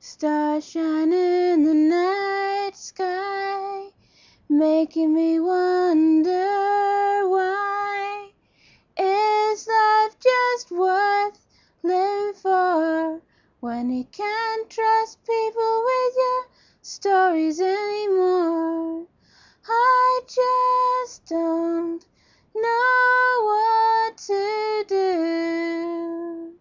Stars shine in the night sky, making me wonder why. Is life just worth living for when you can't trust people with your stories anymore? I just don't know what to do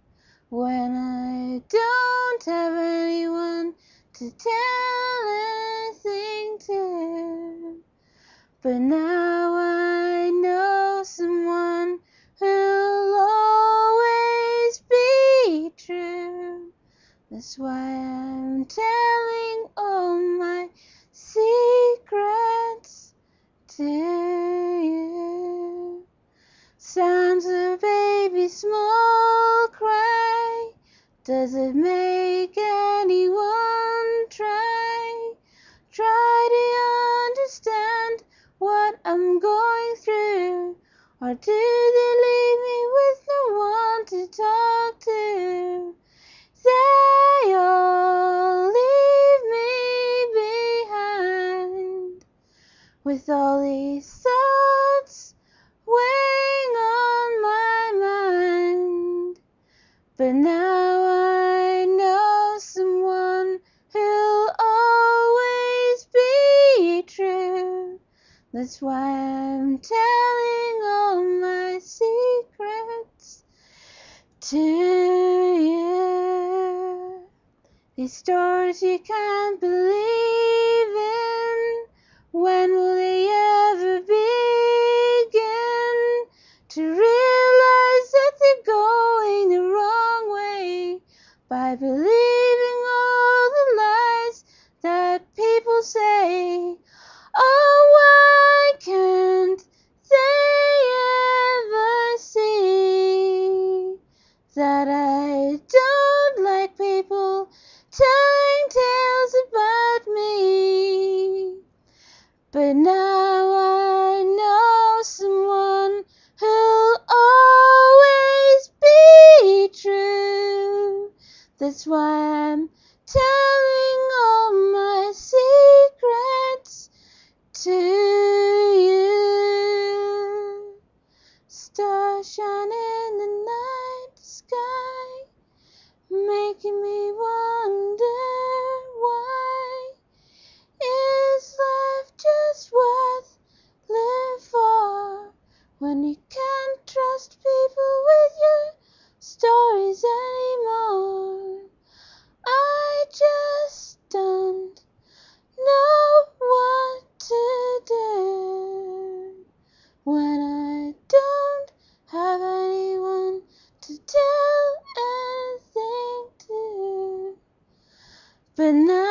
when I don't have anyone to tell anything to. But now I know someone who'll always be true. That's why I'm telling all my secrets to you. Sounds a baby's small cry. Does it make anyone try to understand what I'm going through? Or do they leave me with no one to talk to? They all leave me behind, with all these thoughts weighing on my mind. But now I know someone who'll always be true. That's why I'm telling all my secrets to you. These stories you can't believe in, when will they ever begin to realize that they're going the wrong way by believing all the lies that people say? Oh, why can't they ever see that I don't like people telling tales about me? But now I know someone who'll always be true. That's why I'm telling all my secrets to you. Stars shine in the night sky, making me wonder why. Is life just worth living for when you can't trust people with your stories anymore? I just don't know what to do when I don't have anyone to tell anything to. But now